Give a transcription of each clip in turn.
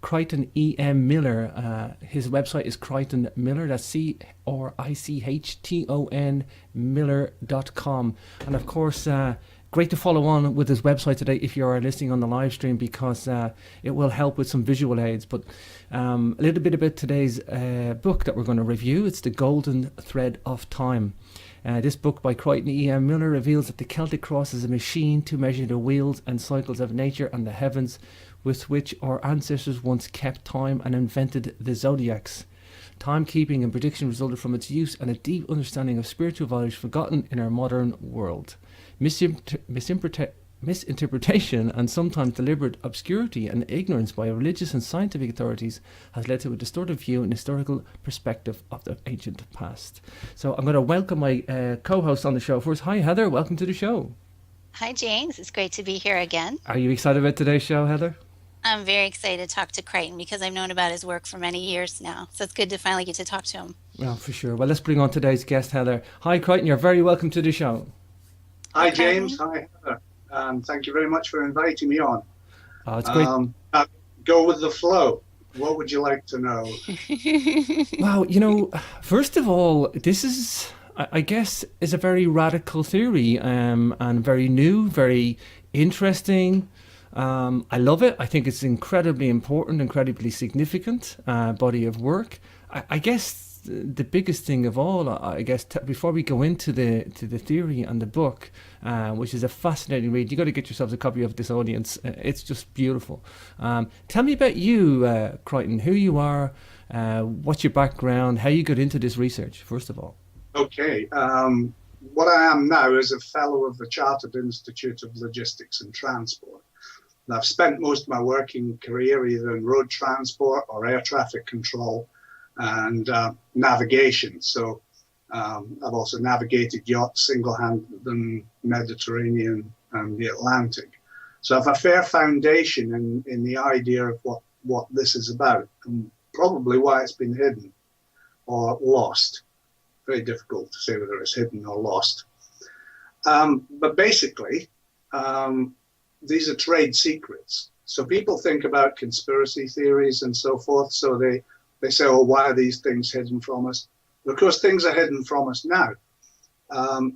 Crichton E M Miller. His website is Crichton Miller. That's Crichton Miller.com. And of course, great to follow on with his website today if you are listening on the live stream, because it will help with some visual aids. But a little bit about today's book that we're going to review. It's The Golden Thread of Time. This book by Crichton E M Miller reveals that the Celtic Cross is a machine to measure the wheels and cycles of nature and the heavens, with which our ancestors once kept time and invented the zodiacs. Timekeeping and prediction resulted from its use, and a deep understanding of spiritual values forgotten in our modern world. Misinterpretation and sometimes deliberate obscurity and ignorance by religious and scientific authorities has led to a distorted view and historical perspective of the ancient past. So I'm going to welcome my co-host on the show first. Hi, Heather. Welcome to the show. Hi, James. It's great to be here again. Are you excited about today's show, Heather? I'm very excited to talk to Crichton because I've known about his work for many years now. So it's good to finally get to talk to him. Well, for sure. Well, let's bring on today's guest, Heather. Hi, Crichton. You're very welcome to the show. Hi, James. Hi, Heather. Thank you very much for inviting me on. It's great. Go with the flow. What would you like to know? Well, first of all, this is, I guess, is a very radical theory and very new, very interesting. I love it. I think it's incredibly important, incredibly significant body of work. I guess the biggest thing of all, before we go into the theory and the book, which is a fascinating read, you got to get yourselves a copy of this, audience. It's just beautiful. Tell me about you, Crichton. Who you are, what's your background, how you got into this research, first of all. Okay. What I am now is a fellow of the Chartered Institute of Logistics and Transport. And I've spent most of my working career either in road transport or air traffic control and navigation. So I've also navigated yachts single-handed in the Mediterranean and the Atlantic. So I have a fair foundation in the idea of what this is about and probably why it's been hidden or lost. Very difficult to say whether it's hidden or lost. But basically, these are trade secrets. So people think about conspiracy theories and so forth. So they say, oh, why are these things hidden from us? But of course, things are hidden from us now.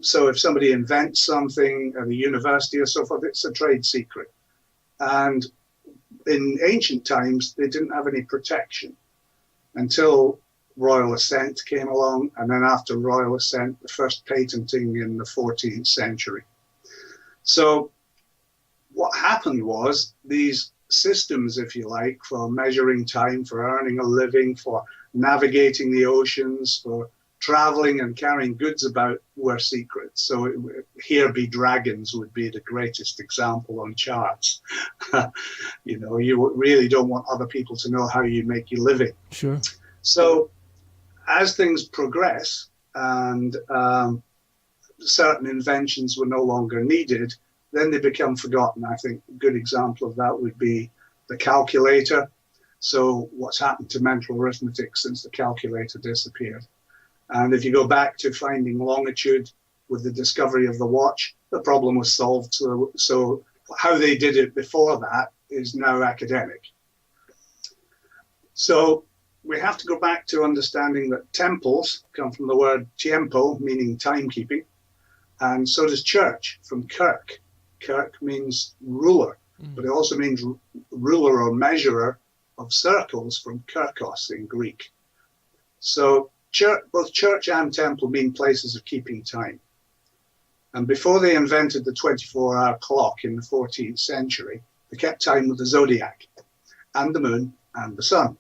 So if somebody invents something at a university or so forth, it's a trade secret. And in ancient times, they didn't have any protection until royal assent came along. And then after royal assent, the first patenting in the 14th century. So what happened was these systems, if you like, for measuring time, for earning a living, for navigating the oceans, for traveling and carrying goods about were secrets. So here be dragons would be the greatest example on charts. You really don't want other people to know how you make your living. Sure. So as things progress and certain inventions were no longer needed, then they become forgotten. I think a good example of that would be the calculator. So what's happened to mental arithmetic since the calculator disappeared? And if you go back to finding longitude with the discovery of the watch, the problem was solved. So how they did it before that is now academic. So we have to go back to understanding that temples come from the word tiempo, meaning timekeeping, and so does church, from kirk. Kirk means ruler, but it also means ruler or measurer of circles, from kirkos in Greek. So both church and temple mean places of keeping time. And before they invented the 24-hour clock in the 14th century, they kept time with the zodiac and the moon and the sun.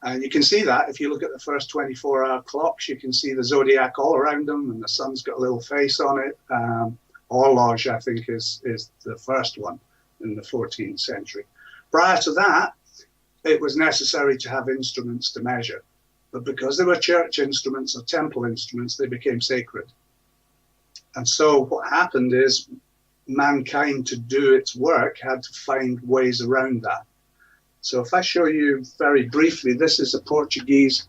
And you can see that if you look at the first 24-hour clocks, you can see the zodiac all around them, and the sun's got a little face on it. Horloge, I think, is the first one in the 14th century. Prior to that, it was necessary to have instruments to measure. But because they were church instruments or temple instruments, they became sacred. And so what happened is mankind, to do its work, had to find ways around that. So if I show you very briefly, this is a Portuguese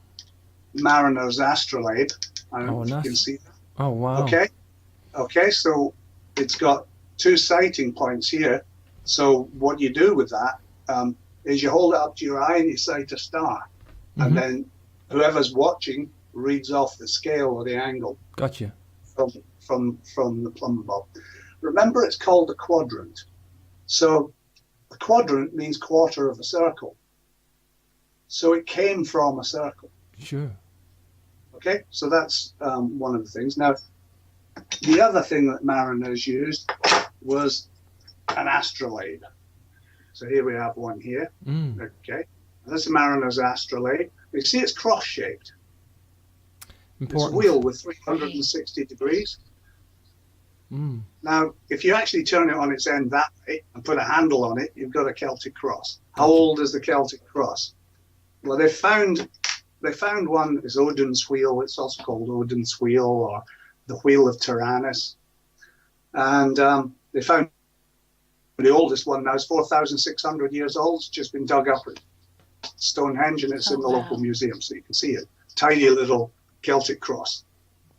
mariner's astrolabe. I don't know if you can see that. Oh, wow. Okay, so it's got two sighting points here. So what you do with that, is you hold it up to your eye and you sight a star. And then whoever's watching reads off the scale or the angle. Gotcha. From the plumb bob. Remember, it's called a quadrant. So a quadrant means quarter of a circle. So it came from a circle. Sure. Okay, so that's one of the things. Now, the other thing that mariners used was an astrolabe. So here we have one here. Okay, and this is a mariner's astrolabe. You see it's cross-shaped. It's a wheel with 360 degrees. Now, if you actually turn it on its end that way and put a handle on it, you've got a Celtic cross. How old is the Celtic cross? Well, they found one is Odin's wheel. It's also called Odin's wheel or the wheel of Tyrannus. And they found the oldest one now is 4,600 years old. It's just been dug up at Stonehenge, and it's in the local museum, so you can see it. Tiny little Celtic cross.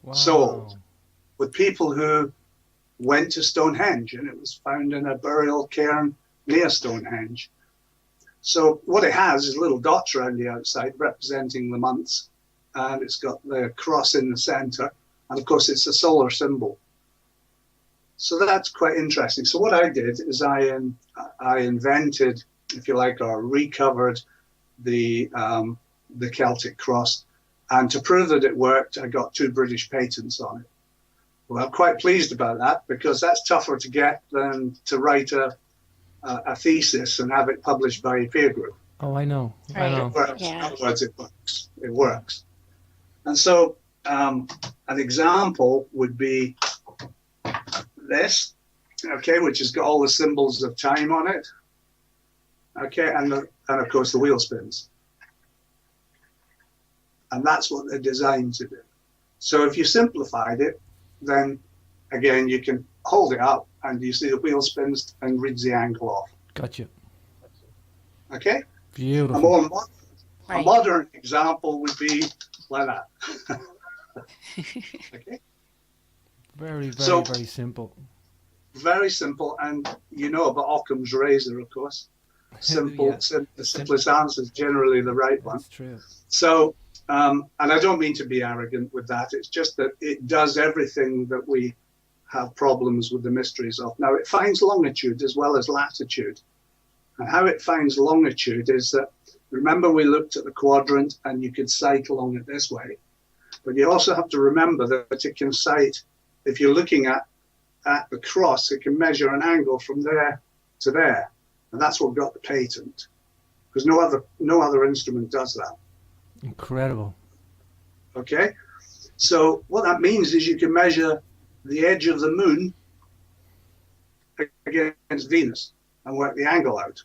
Wow. So, with people who went to Stonehenge, and it was found in a burial cairn near Stonehenge. So what it has is little dots around the outside representing the months, and it's got the cross in the center, and of course it's a solar symbol. So that's quite interesting. So what I did is I invented, if you like, or recovered the Celtic cross, and to prove that it worked, I got 2 British patents on it. Well, I'm quite pleased about that, because that's tougher to get than to write a thesis and have it published by a peer group. Oh, I know. Right. I know. It works. In other words, it works. It works. And so an example would be this, okay, which has got all the symbols of time on it. Okay, and of course the wheel spins. And that's what they're designed to do. So if you simplified it, then again you can hold it up and you see the wheel spins and reads the angle off. Gotcha. Okay? Beautiful. A modern example would be like that. Okay? Very simple. Very simple, and you know about Occam's razor, of course. Simple, the simplest answer is generally the right one. That's true. So, and I don't mean to be arrogant with that. It's just that it does everything that we have problems with the mysteries of. Now, it finds longitude as well as latitude. And how it finds longitude is that, remember we looked at the quadrant and you could sight along it this way. But you also have to remember that it can sight, if you're looking at the cross, it can measure an angle from there to there. And that's what got the patent. Because no other instrument does that. Incredible. Okay? So what that means is you can measure the edge of the moon against Venus and work the angle out.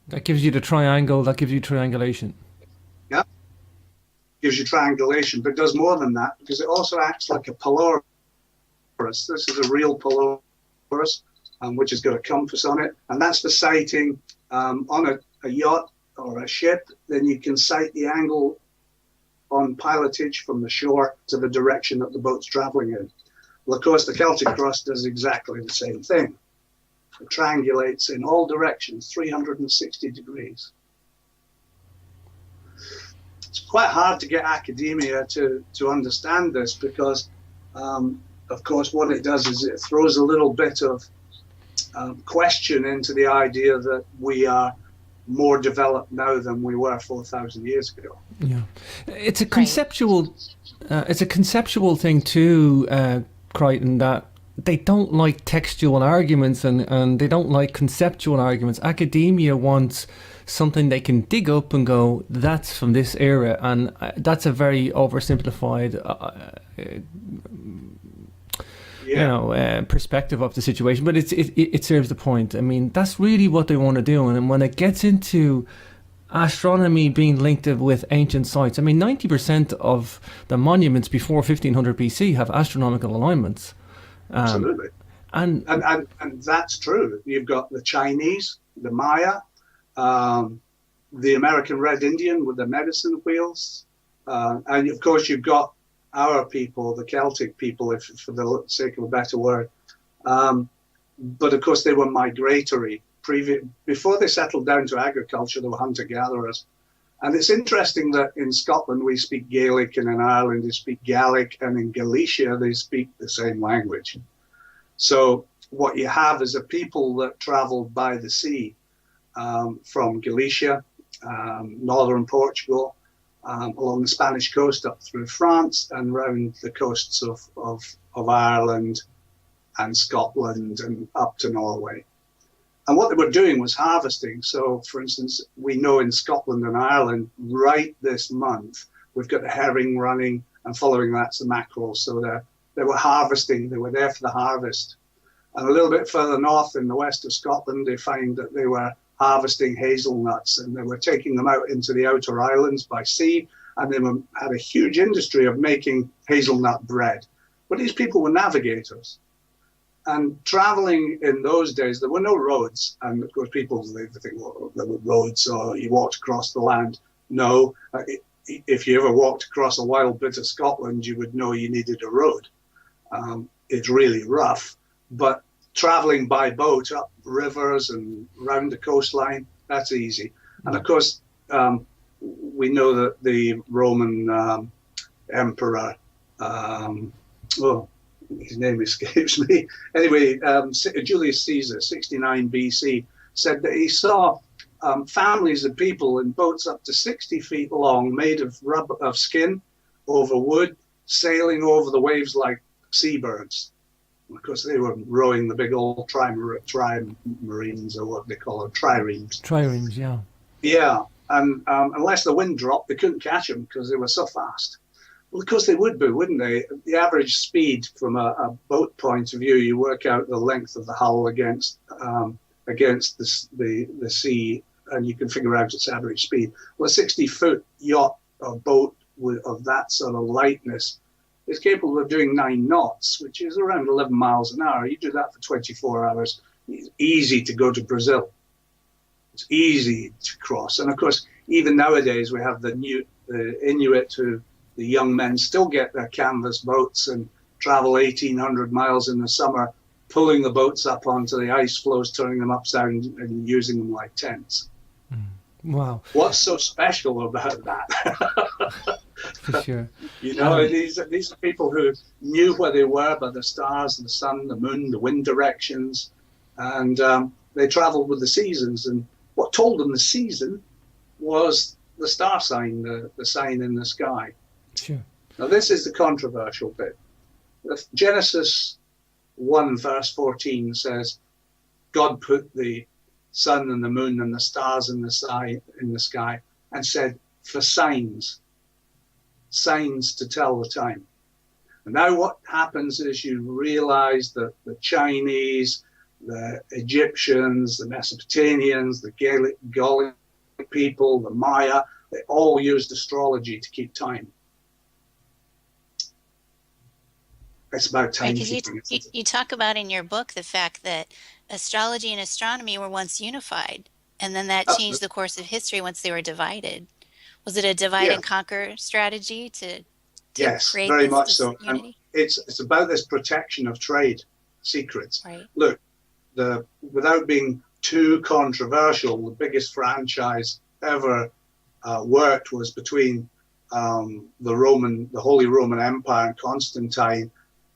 That gives you the triangle, that gives you triangulation. Yeah. Gives you triangulation, but it does more than that because it also acts like a polaris. This is a real polaris, which has got a compass on it. And that's for sighting on a yacht or a ship. Then you can sight the angle on pilotage from the shore to the direction that the boat's traveling in. Well, of course, the Celtic cross does exactly the same thing. It triangulates in all directions, 360 degrees. It's quite hard to get academia to understand this because, of course, what it does is it throws a little bit of question into the idea that we are more developed now than we were 4,000 years ago. Yeah, it's a conceptual, thing too, Crichton, that they don't like textual arguments and they don't like conceptual arguments. Academia wants something they can dig up and go, that's from this era, and that's a very oversimplified perspective of the situation, but it serves the point. I mean, that's really what they want to do. And when it gets into astronomy being linked with ancient sites, I mean, 90% of the monuments before 1500 BC have astronomical alignments. Absolutely. And that's true. You've got the Chinese, the Maya, the American Red Indian with the medicine wheels, and of course you've got our people, the Celtic people, if for the sake of a better word. But of course they were migratory before they settled down to agriculture, they were hunter-gatherers. And it's interesting that in Scotland we speak Gaelic, and in Ireland they speak Gaelic, and in Galicia they speak the same language. So what you have is a people that traveled by the sea from Galicia, northern Portugal, along the Spanish coast up through France and round the coasts of Ireland and Scotland and up to Norway. And what they were doing was harvesting. So, for instance, we know in Scotland and Ireland, right this month, we've got the herring running, and following that's the mackerel. So they were harvesting. They were there for the harvest. And a little bit further north in the west of Scotland, they find that they were harvesting hazelnuts, and they were taking them out into the outer islands by sea, and they had a huge industry of making hazelnut bread. But these people were navigators. And traveling in those days, there were no roads. And of course, people they think, well, there were roads, so you walked across the land. No, if you ever walked across a wild bit of Scotland, you would know you needed a road. It's really rough, but traveling by boat up rivers and round the coastline, that's easy. And of course, we know that the Roman emperor, his name escapes me. Anyway, Julius Caesar, 69 BC, said that he saw families of people in boats up to 60 feet long, made of skin over wood, sailing over the waves like seabirds. Of course, they were rowing the big old trimarines, or what they call them, triremes. Triremes, yeah. Yeah, and unless the wind dropped, they couldn't catch them because they were so fast. Well, of course they would be, wouldn't they? The average speed from a boat point of view, you work out the length of the hull against the sea, and you can figure out its average speed. Well, a 60-foot yacht or boat of that sort of lightness is capable of doing 9 knots, which is around 11 miles an hour. You do that for 24 hours. It's easy to go to Brazil. It's easy to cross. And of course, even nowadays, we have the Inuit who, the young men still get their canvas boats and travel 1,800 miles in the summer, pulling the boats up onto the ice floes, turning them upside and using them like tents. Wow. What's so special about that? For sure. You know, these are people who knew where they were by the stars, the sun, the moon, the wind directions, and they traveled with the seasons. And what told them the season was the star sign, the sign in the sky. Sure. Now, this is the controversial bit. Genesis 1, verse 14 says, God put the sun and the moon and the stars in the sky and said, for signs to tell the time. And now what happens is you realize that the Chinese, the Egyptians, the Mesopotamians, the Gaelic people, the Maya, they all used astrology to keep time. It's about timekeeping. You talk about in your book the fact that astrology and astronomy were once unified, and then that changed the course of history once they were divided. Was it a divide and conquer strategy to yes, create very this much so. unity? And it's about this protection of trade secrets. Right. Look, without being too controversial, the biggest franchise ever worked was between the Holy Roman Empire and Constantine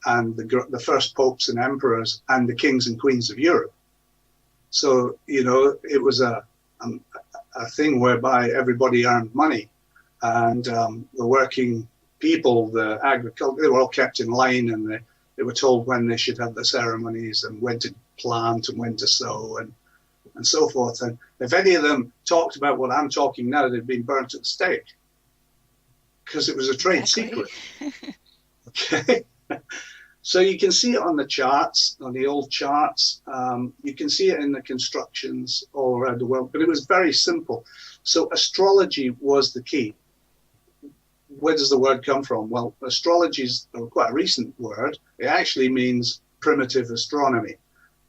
and the first popes and emperors and the kings and queens of Europe. So, you know, it was a thing whereby everybody earned money, and the working people, the agriculture, they were all kept in line, and they were told when they should have the ceremonies and when to plant and when to sow and so forth. And if any of them talked about what I'm talking now, they'd been burnt at the stake because it was a trade secret. Okay. So you can see it on the charts, on the old charts. You can see it in the constructions all around the world, but it was very simple. So astrology was the key. Where does the word come from? Well, astrology is quite a recent word. It actually means primitive astronomy.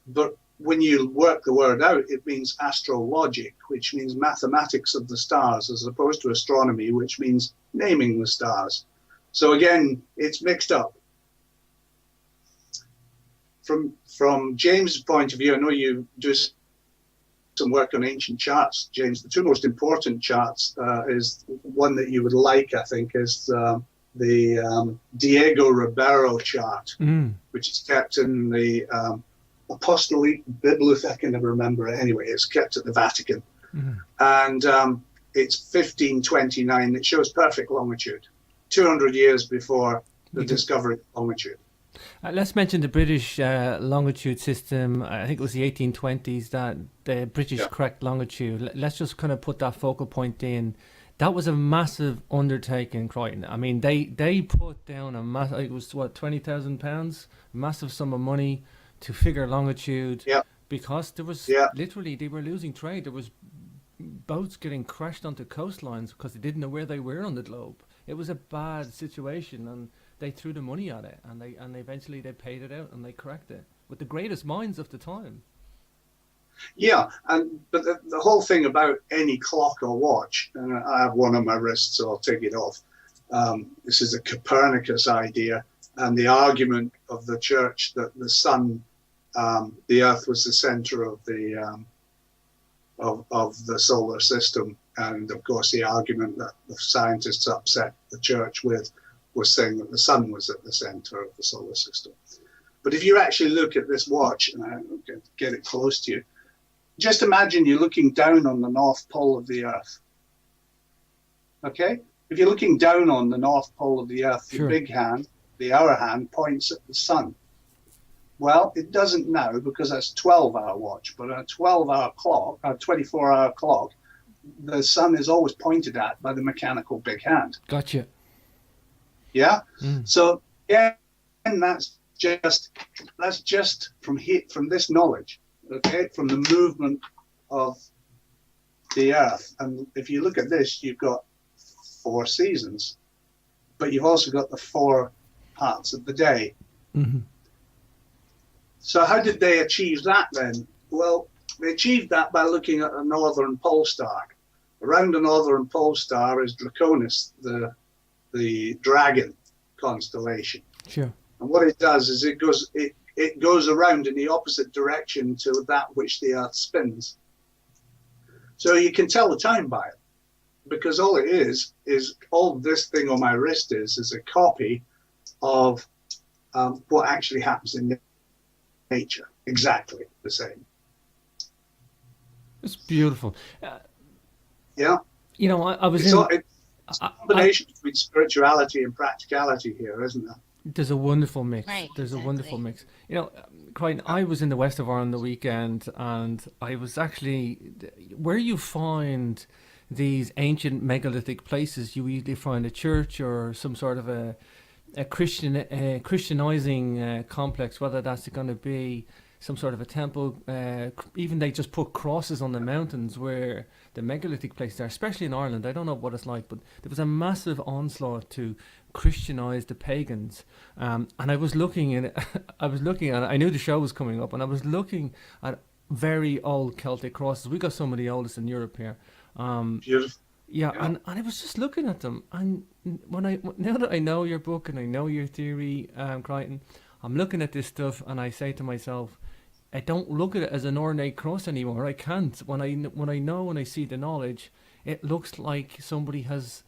But when you work the word out, it means astrologic, which means mathematics of the stars, as opposed to astronomy, which means naming the stars. So again, it's mixed up. From James' point of view, I know you just some work on ancient charts, James. The two most important charts is one that you would like, I think, is the Diego Ribeiro chart, which is kept in the Apostolic Bibliothèque. I can never remember it. Anyway, it's kept at the Vatican. And it's 1529. It shows perfect longitude, 200 years before the discovery of longitude. Let's mention the British longitude system. I think it was the 1820s that the British cracked longitude. Let's just kind of put that focal point in. That was a massive undertaking, Crichton. I mean, they put down a massive, it was what, £20,000, massive sum of money to figure longitude. Because there was literally, they were losing trade. There was boats getting crashed onto coastlines because they didn't know where they were on the globe. It was a bad situation, and they threw the money at it, and eventually they paid it out and they cracked it with the greatest minds of the time. But the whole thing about any clock or watch, and I have one on my wrist, so I'll take it off. This is a Copernicus idea, and the argument of the church that the sun, the Earth was the center of the solar system, and of course the argument that the scientists upset the church with was saying that the sun was at the center of the solar system. But if you actually look at this watch, and I'm going to get it close to you, just imagine you're looking down on the North Pole of the Earth. Okay? If you're looking down on the North Pole of the Earth, your big hand, the hour hand, points at the sun. Well, it doesn't now because that's a 12-hour watch, but a 12-hour clock, a 24-hour clock, the sun is always pointed at by the mechanical big hand. Gotcha. Yeah? So, and that's just from this knowledge, okay, from the movement of the Earth. And if you look at this, you've got 4 seasons, but you've also got the 4 parts of the day. So how did they achieve that then? Well, they achieved that by looking at a northern pole star. Around the northern pole star is Draconis, the dragon constellation. Sure. And what it does is it goes around in the opposite direction to that which the Earth spins. So you can tell the time by it, because all it is all this thing on my wrist is a copy of what actually happens in nature, exactly the same. It's beautiful. Yeah. You know, I was it's a combination between spirituality and practicality here, isn't there? There's a wonderful mix. Right, There's exactly. a wonderful mix. You know, Crichton, I was in the west of Ireland the weekend, and I was actually where you find these ancient megalithic places. You usually find a church or some sort of a Christianizing complex, whether that's going to be some sort of a temple. Even they just put crosses on the mountains where the megalithic places are, especially in Ireland. I don't know what it's like, but there was a massive onslaught to Christianize the pagans. And I was looking at I knew the show was coming up, and I was looking at very old Celtic crosses. We got some of the oldest in Europe here. Beautiful. Yeah, and I was just looking at them, and now that I know your book and I know your theory, Crichton, I'm looking at this stuff and I say to myself, I don't look at it as an ornate cross anymore. I can't. When I know and I see the knowledge, it looks like somebody has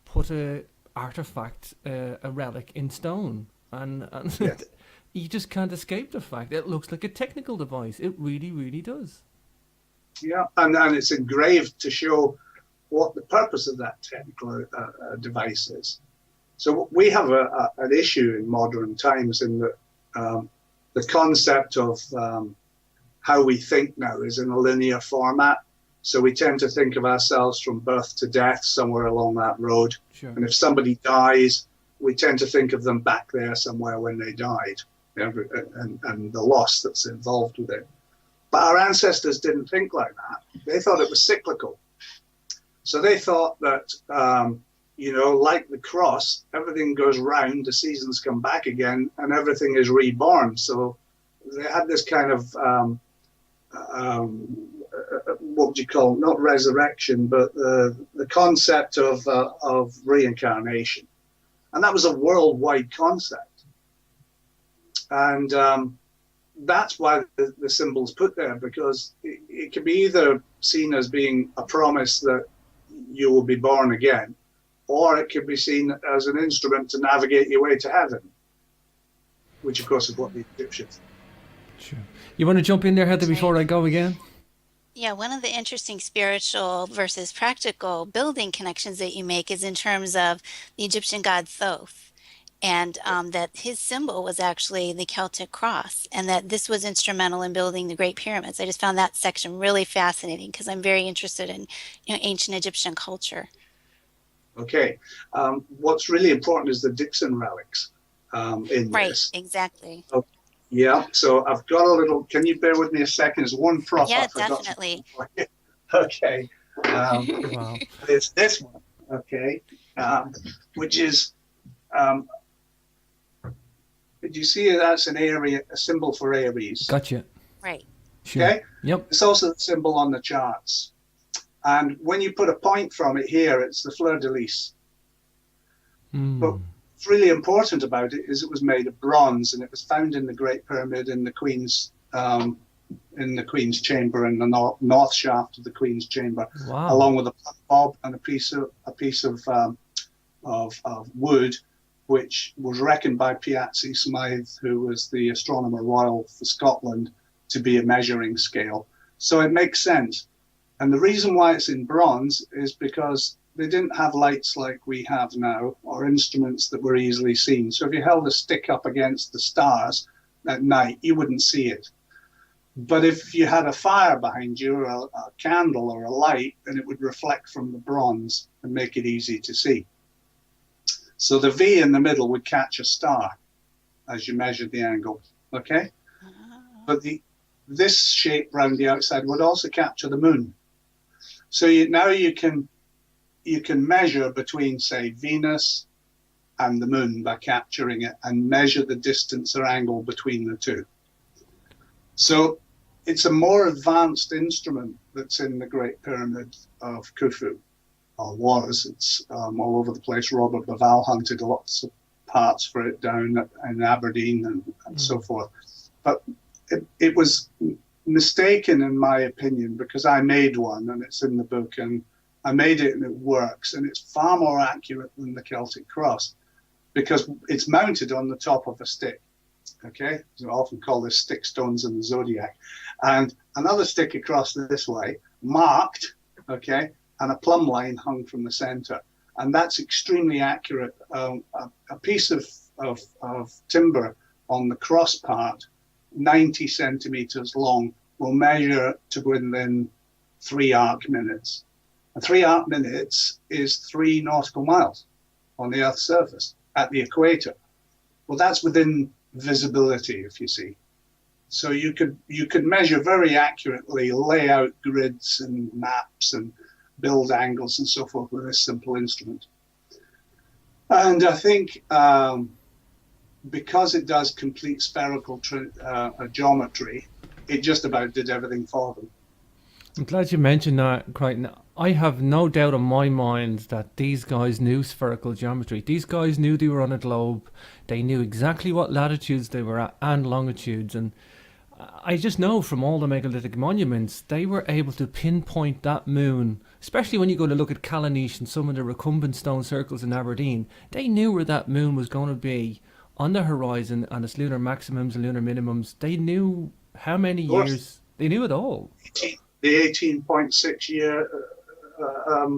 put a artifact, a relic in stone, and Yes. You just can't escape the fact it looks like a technical device. It really, really does. Yeah, and it's engraved to show what the purpose of that technical device is. So we have an issue in modern times in that the concept of how we think now is in a linear format. So we tend to think of ourselves from birth to death, somewhere along that road. Sure. And if somebody dies, we tend to think of them back there somewhere when they died, and the loss that's involved with it. But our ancestors didn't think like that. They thought it was cyclical. So they thought that, like the cross, everything goes round, the seasons come back again, and everything is reborn. So they had this kind of, what would you call, not resurrection, but the concept of reincarnation. And that was a worldwide concept. And that's why the symbol's put there, because it can be either seen as being a promise that you will be born again, or it could be seen as an instrument to navigate your way to heaven, which of course is what the Egyptians. Sure. You want to jump in there, Heather, before I go again? Yeah, one of the interesting spiritual versus practical building connections that you make is in terms of the Egyptian god Thoth, and that his symbol was actually the Celtic cross, and that this was instrumental in building the Great Pyramids. I just found that section really fascinating because I'm very interested in, ancient Egyptian culture. Okay, what's really important is the Dixon relics in Right, this. exactly. Okay. Yeah, so I've got a little, can you bear with me a second? There's one prop Yeah, I forgot. definitely. Okay, Wow. it's this one, okay, which is, did you see that's an area, a symbol for Aries? Gotcha. Right. Sure. Okay, Yep. it's also the symbol on the charts. And when you put a point from it here, it's the fleur-de-lis. But what's really important about it is it was made of bronze, and it was found in the Great Pyramid in the Queen's chamber, in the north shaft of the Queen's chamber, Wow. along with a bob and a piece of wood, which was reckoned by Piazzi Smythe, who was the Astronomer Royal for Scotland, to be a measuring scale. So it makes sense. And the reason why it's in bronze is because they didn't have lights like we have now, or instruments that were easily seen. So if you held a stick up against the stars at night, you wouldn't see it. But if you had a fire behind you, or a candle or a light, then it would reflect from the bronze and make it easy to see. So the V in the middle would catch a star as you measured the angle, okay? But this shape around the outside would also capture the moon. So now you can measure between, say, Venus and the moon by capturing it, and measure the distance or angle between the two. So it's a more advanced instrument that's in the Great Pyramid of Khufu, or was. It's all over the place. Robert Bauval hunted lots of parts for it down in Aberdeen and so forth. But it was mistaken, in my opinion, because I made one, and it's in the book, and I made it and it works, and it's far more accurate than the Celtic cross because it's mounted on the top of a stick. Okay, so I often call this stick stones in the zodiac, and another stick across this way, marked, okay, and a plumb line hung from the center, and that's extremely accurate. A piece of timber on the cross part, 90 centimeters long, will measure to within 3 arc minutes. And 3 arc minutes is 3 nautical miles on the Earth's surface at the equator. Well, that's within visibility, if you see. So you could measure very accurately, lay out grids and maps and build angles and so forth with this simple instrument. And I think because it does complete spherical geometry, it just about did everything for them. I'm glad you mentioned that, Crichton. I have no doubt in my mind that these guys knew spherical geometry. These guys knew they were on a globe. They knew exactly what latitudes they were at and longitudes. And I just know from all the megalithic monuments, they were able to pinpoint that moon, especially when you go to look at Callanish and some of the recumbent stone circles in Aberdeen. They knew where that moon was going to be on the horizon and its lunar maximums and lunar minimums. They knew how many years. They knew it all. The 18.6 year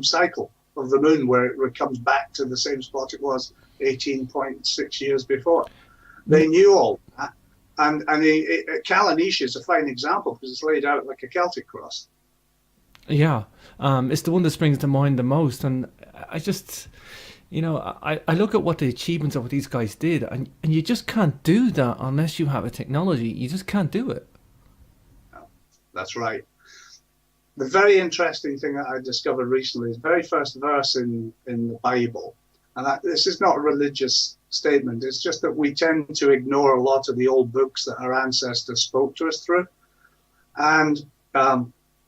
cycle of the moon, where it comes back to the same spot it was 18.6 years before. They knew all that. And Callanish is a fine example because it's laid out like a Celtic cross. Yeah, it's the one that springs to mind the most. And I just, I look at what the achievements of what these guys did, and you just can't do that unless you have a technology. You just can't do it. No, that's right. The very interesting thing that I discovered recently is the very first verse in the Bible. And this is not a religious statement. It's just that we tend to ignore a lot of the old books that our ancestors spoke to us through. And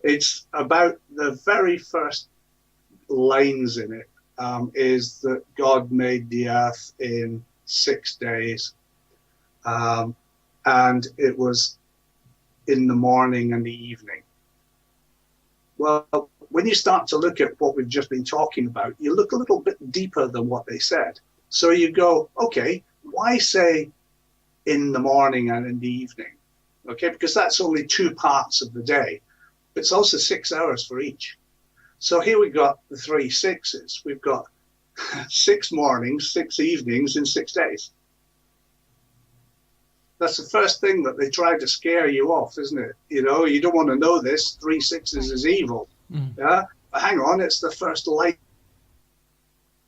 it's about the very first lines in it is that God made the earth in 6 days. And it was in the morning and the evening? Well, when you start to look at what we've just been talking about, you look a little bit deeper than what they said. So you go, okay, why say in the morning and in the evening? Okay, because that's only 2 parts of the day. It's also 6 hours for each. So here we've got the 3 sixes. We've got 6 mornings, 6 evenings in 6 days. That's the first thing that they try to scare you off, isn't it? You know, you don't want to know this. 3 sixes is evil. Yeah, but hang on, it's the first lines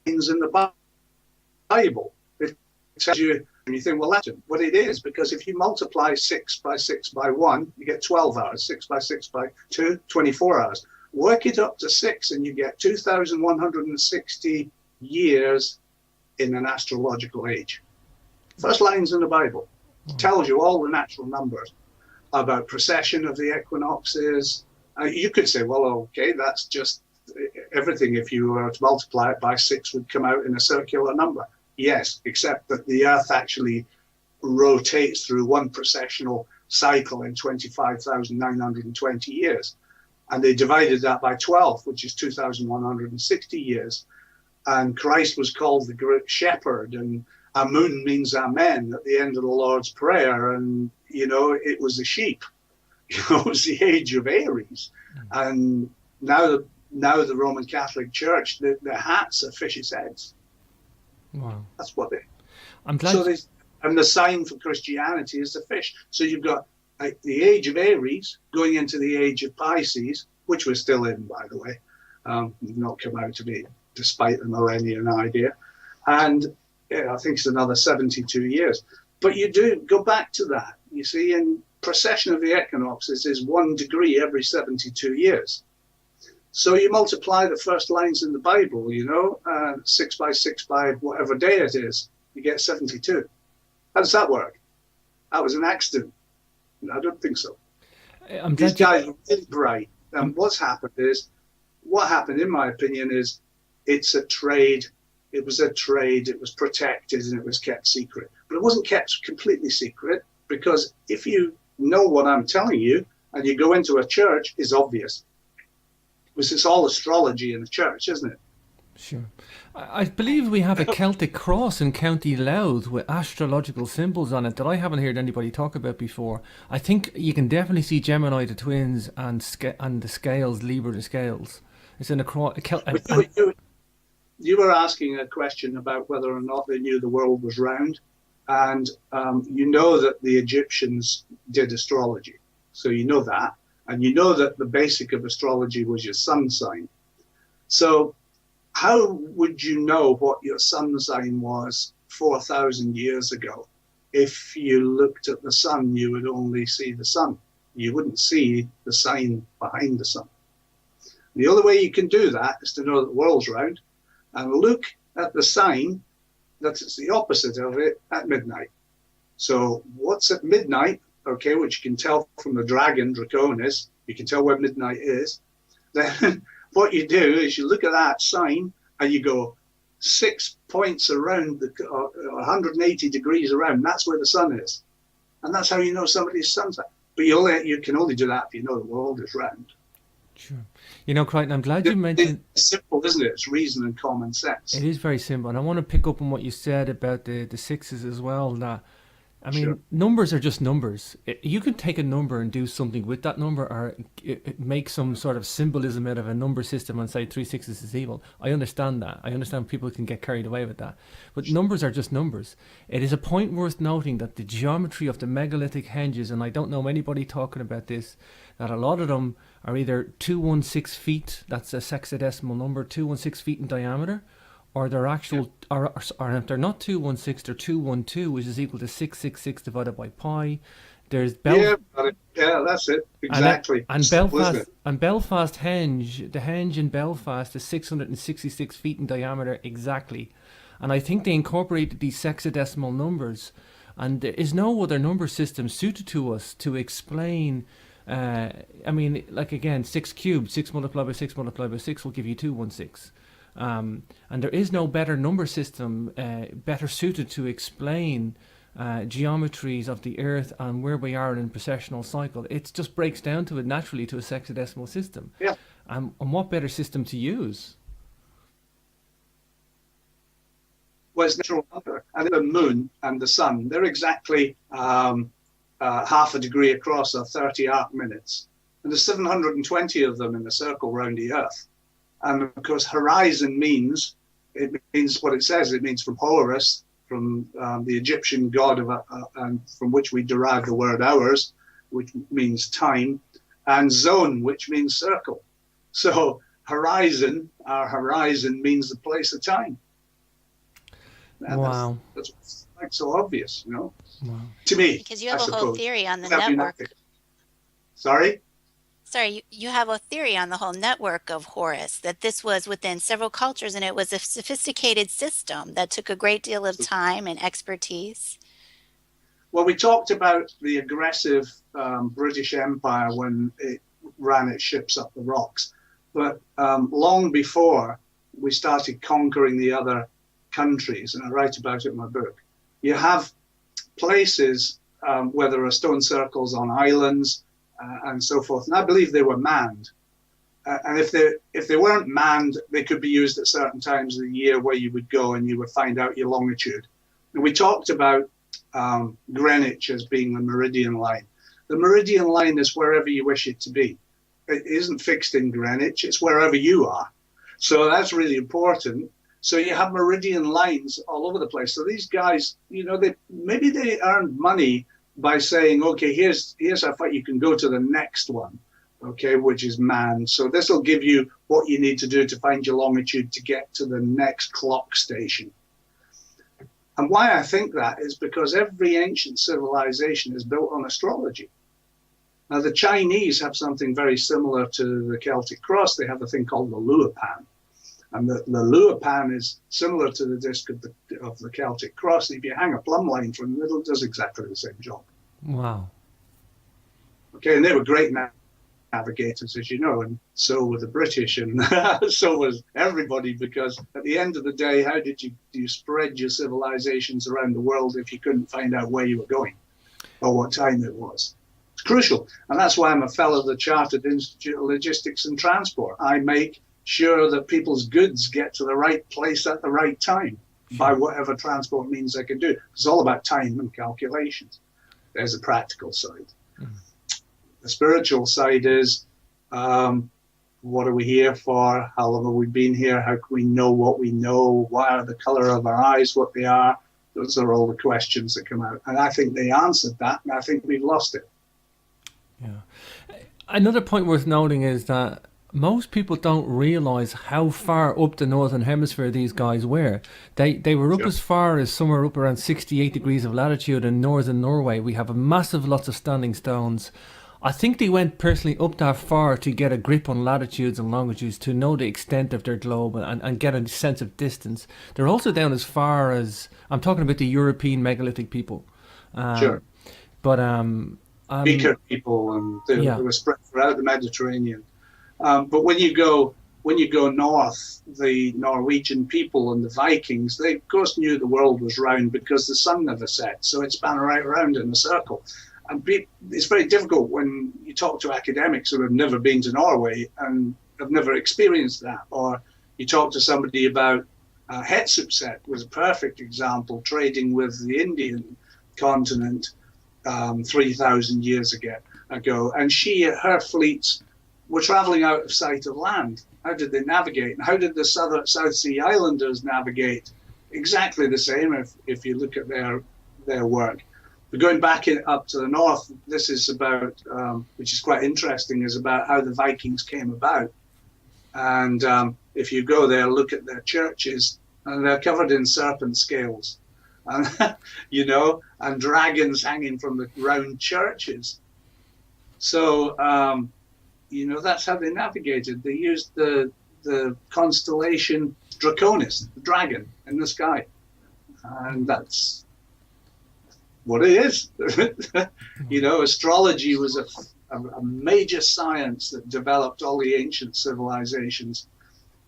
in the Bible. It tells you, and you think, well, that's what it is, because if you multiply 6 by 6 by 1, you get 12 hours. 6 by 6 by 2, 24 hours. Work it up to 6, and you get 2,160 years in an astrological age. First lines in the Bible. Tells you all the natural numbers about precession of the equinoxes. You could say, well, okay, that's just everything. If you were to multiply it by 6, would come out in a circular number. Yes, except that the Earth actually rotates through one precessional cycle in 25,920 years. And they divided that by 12, which is 2,160 years. And Christ was called the Great Shepherd, and Amun means amen at the end of the Lord's Prayer. And, you know, it was the sheep. You know, it was the age of Aries. And now the Roman Catholic Church, their hats are fish's heads. Wow. That's what they... I'm glad... So and the sign for Christianity is the fish. So you've got the age of Aries going into the age of Pisces, which we're still in, by the way. We've not come out of it, despite the millennium idea. And I think it's another 72 years. But you do go back to that. You see, in precession of the equinoxes is 1 degree every 72 years. So you multiply the first lines in the Bible, you know, 6 by 6 by whatever day it is, you get 72. How does that work? That was an accident. I don't think so. These guys are really bright. And what happened, in my opinion, is it's a trade. It was a trade, it was protected, and it was kept secret. But it wasn't kept completely secret, because if you know what I'm telling you and you go into a church, it's obvious. Because it's all astrology in the church, isn't it? Sure. I believe we have a Celtic cross in County Louth with astrological symbols on it that I haven't heard anybody talk about before. I think you can definitely see Gemini the twins and the scales, Libra the scales. It's in a cross. You were asking a question about whether or not they knew the world was round. And you know that the Egyptians did astrology. So you know that. And you know that the basic of astrology was your sun sign. So how would you know what your sun sign was 4,000 years ago? If you looked at the sun, you would only see the sun. You wouldn't see the sign behind the sun. The only way you can do that is to know that the world's round and look at the sign that is the opposite of it at midnight. So what's at midnight, okay, which you can tell from the dragon, Draconis, you can tell where midnight is. Then what you do is you look at that sign and you go 6 points around, 180 degrees around, that's where the sun is. And that's how you know somebody's sun's at. But you can only do that if you know the world is round. Sure. You know, Crichton, I'm glad you mentioned... It's simple, isn't it? It's reason and common sense. It is very simple. And I want to pick up on what you said about the sixes as well. That, I mean, Sure. Numbers are just numbers. You can take a number and do something with that number, or make some sort of symbolism out of a number system and say 3 sixes is evil. I understand that. I understand people can get carried away with that. But numbers are just numbers. It is a point worth noting that the geometry of the megalithic henges, and I don't know anybody talking about this, that a lot of them are either 216 feet, that's a sexadecimal number, 216 feet in diameter, or they're actual, or if they're not 216, they're 212, which is equal to 666 divided by pi. There's Yeah, that's it. Exactly. And Simple, isn't Belfast, it? and Belfast henge, the henge in Belfast is 666 feet in diameter exactly. And I think they incorporated these sexadecimal numbers, and there is no other number system suited to us to explain. I mean, like again, 6 cubed, 6 multiplied by 6 multiplied by 6 will give you 216. And there is no better number system better suited to explain geometries of the Earth and where we are in a precessional cycle, it just breaks down to it naturally to a sexagesimal system. Yeah. And what better system to use? Was natural number, and the moon and the sun, they're exactly half a degree across, or 30 arc minutes, and there's 720 of them in a circle around the Earth. And of course, horizon means what it says. It means from Horus, from the Egyptian god and from which we derive the word hours, which means time, and zone, which means circle. So horizon, our horizon, means the place of time. Wow. That's like so obvious, you know, Wow. to me. Because you have a whole theory on the network. Sorry? Sorry, you have a theory on the whole network of Horus, that this was within several cultures and it was a sophisticated system that took a great deal of time and expertise. Well, we talked about the aggressive British Empire when it ran its ships up the rocks. But long before we started conquering the other countries, and I write about it in my book, you have places where there are stone circles on islands and so forth, and I believe they were manned. And if they weren't manned, they could be used at certain times of the year where you would go and you would find out your longitude. And we talked about Greenwich as being the meridian line. The meridian line is wherever you wish it to be. It isn't fixed in Greenwich, it's wherever you are. So that's really important. So you have meridian lines all over the place. So these guys, you know, maybe they earned money by saying, okay, here's how far you can go to the next one, okay, which is manned. So this will give you what you need to do to find your longitude to get to the next clock station. And why I think that is because every ancient civilization is built on astrology. Now, the Chinese have something very similar to the Celtic Cross. They have a thing called the Luopan. And the Luopan is similar to the disc of the Celtic Cross. If you hang a plumb line from the middle, it does exactly the same job. Wow. Okay, and they were great navigators, as you know, and so were the British, and so was everybody, because at the end of the day, how did you spread your civilizations around the world if you couldn't find out where you were going or what time it was? It's crucial, and that's why I'm a fellow of the Chartered Institute of Logistics and Transport. I make sure that people's goods get to the right place at the right time by whatever transport means they can do. It's all about time and calculations. There's a practical side. Mm-hmm. The spiritual side is, what are we here for? How long have we been here? How can we know what we know? Why are the color of our eyes what they are? Those are all the questions that come out. And I think they answered that, and I think we've lost it. Yeah. Another point worth noting is that most people don't realize how far up the northern hemisphere these guys were. They were up as far as somewhere up around 68 degrees of latitude in northern Norway. We have a massive lots of standing stones. I think they went personally up that far to get a grip on latitudes and longitudes, to know the extent of their globe and get a sense of distance. They're also down as far as, I'm talking about the European megalithic people. Sure. But Beaker people, and they were spread throughout the Mediterranean. But when you go north, the Norwegian people and the Vikings, they of course knew the world was round because the sun never set, so it span right around in a circle. And it's very difficult when you talk to academics who have never been to Norway and have never experienced that, or you talk to somebody about Hatshepsut was a perfect example, trading with the Indian continent 3,000 years ago, and her fleets were traveling out of sight of land. How did they navigate? And how did the South Sea Islanders navigate? Exactly the same if you look at their work. But going back up to the north, this is about, which is quite interesting, is about how the Vikings came about. And if you go there, look at their churches, and they're covered in serpent scales, and and dragons hanging from the round churches. So, that's how they navigated. They used the constellation Draconis, the dragon in the sky. And that's what it is. Astrology was a major science that developed all the ancient civilizations.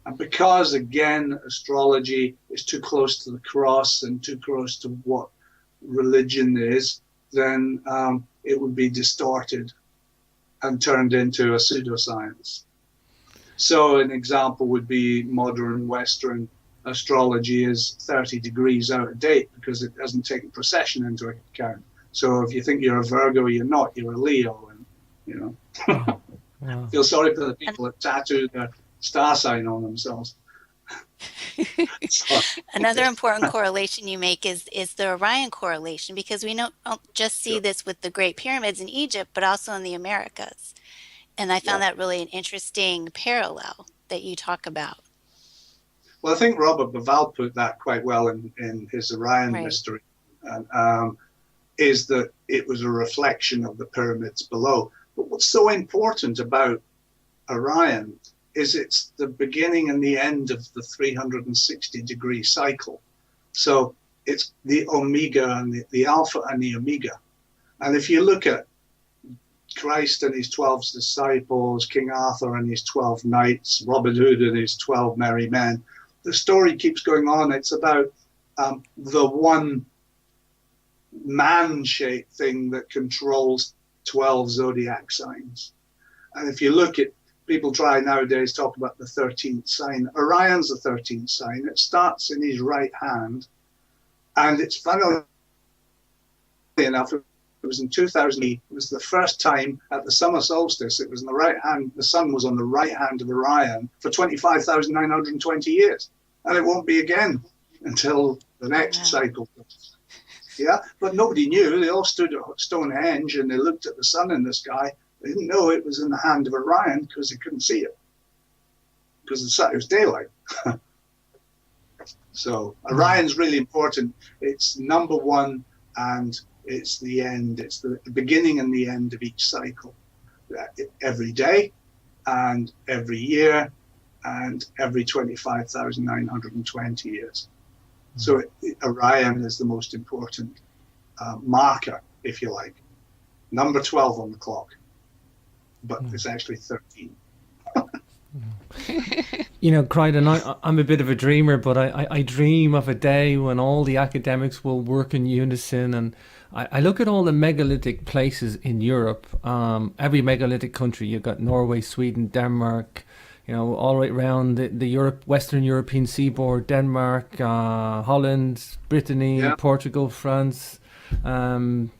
And because, again, astrology is too close to the cross and too close to what religion is, then it would be distorted and turned into a pseudoscience. So an example would be modern Western astrology is 30 degrees out of date because it hasn't taken precession into account. So if you think you're a Virgo, you're not, you're a Leo. And, you know, Wow. feel sorry for the people that tattoo their star sign on themselves. So, Another important correlation you make is the Orion correlation, because we don't just see this with the Great Pyramids in Egypt, but also in the Americas. And I found that really an interesting parallel that you talk about. well, I think Robert Bauval put that quite well in his Orion mystery, and, is that it was a reflection of the pyramids below. But what's so important about Orion is it's the beginning and the end of the 360-degree cycle. So it's the omega and the alpha and the omega. And if you look at Christ and his 12 disciples, King Arthur and his 12 knights, Robin Hood and his 12 merry men, the story keeps going on. It's about the one man-shaped thing that controls 12 zodiac signs. And if you look at, people try nowadays talk about the 13th sign. Orion's the 13th sign. It starts in his right hand. And it's funnily enough, it was in 2000, it was the first time at the summer solstice, it was in the right hand, the sun was on the right hand of Orion for 25,920 years. And it won't be again until the next cycle. Yeah, but nobody knew. They all stood at Stonehenge and they looked at the sun in the sky. They didn't know it was in the hand of Orion because they couldn't see it, because it was daylight. So Orion's really important. It's number one, and it's the end. It's the beginning and the end of each cycle. Every day and every year and every 25,920 years. So Orion is the most important marker, if you like. Number 12 on the clock, but it's actually 13. You know, Crichton, I'm a bit of a dreamer, but I dream of a day when all the academics will work in unison. And I look at all the megalithic places in Europe, every megalithic country. You've got Norway, Sweden, Denmark, you know, all right around the Western European seaboard, Denmark, Holland, Brittany, Portugal, France, Ireland,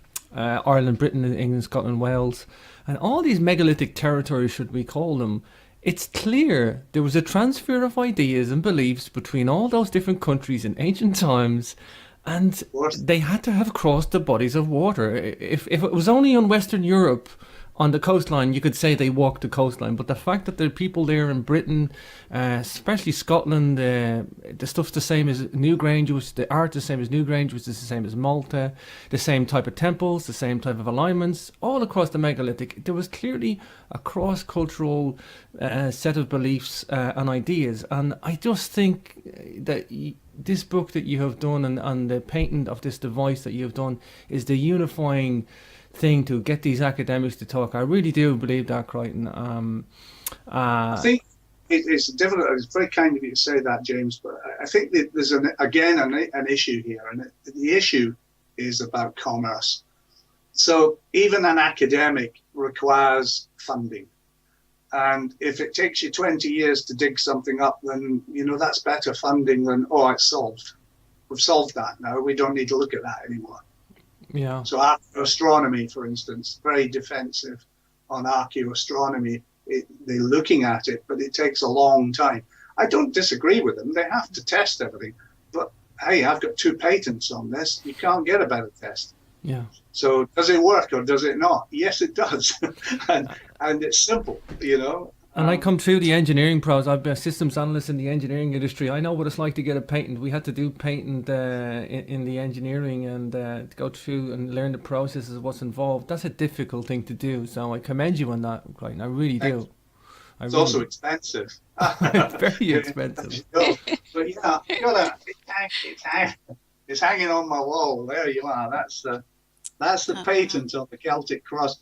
Britain, England, Scotland, Wales. And all these megalithic territories, should we call them, it's clear there was a transfer of ideas and beliefs between all those different countries in ancient times, and they had to have crossed the bodies of water. If it was only on Western Europe, on the coastline, you could say they walked the coastline, but the fact that there are people there in Britain, especially Scotland, the stuff's the same as Newgrange, the art is the same as Newgrange, which is the same as Malta, the same type of temples, the same type of alignments, all across the megalithic. There was clearly a cross-cultural set of beliefs and ideas, and I just think that this book that you have done and the painting of this device that you have done is the unifying thing to get these academics to talk. I really do believe that, Crichton. I think it's difficult. It's very kind of you to say that, James, but I think that there's an issue here, and the issue is about commerce. So even an academic requires funding, and if it takes you 20 years to dig something up, then that's better funding than it's solved. We've solved that now. We don't need to look at that anymore. Yeah. So archaeoastronomy, for instance, very defensive on archaeoastronomy. They're looking at it, but it takes a long time. I don't disagree with them. They have to test everything. But hey, I've got 2 patents on this. You can't get a better test. Yeah. So does it work or does it not? Yes, it does. and it's simple, And I come through the engineering process. I've been a systems analyst in the engineering industry. I know what it's like to get a patent. We had to do patent in the engineering and to go through and learn the processes of what's involved. That's a difficult thing to do. So I commend you on that, Crichton. I really do. It's also expensive. It's very expensive. But yeah, it's hanging on my wall. There you are. That's the patent on the Celtic Cross.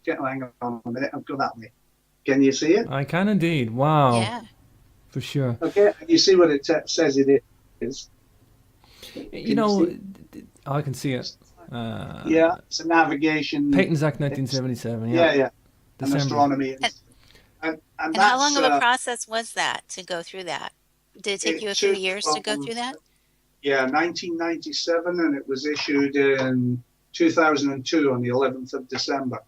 Hang on a minute. I've got that way. Can you see it? I can indeed. Wow. Yeah. For sure. Okay. You see what it says it is? Oh, I can see it. Yeah, it's a navigation. Patents Act 1977. Yeah, Yeah, yeah, and December. astronomy, And, and and how long that's of a process was that to go through that? Did it take you a few took years to go from through that? 1997, and it was issued in 2002 on the 11th of December.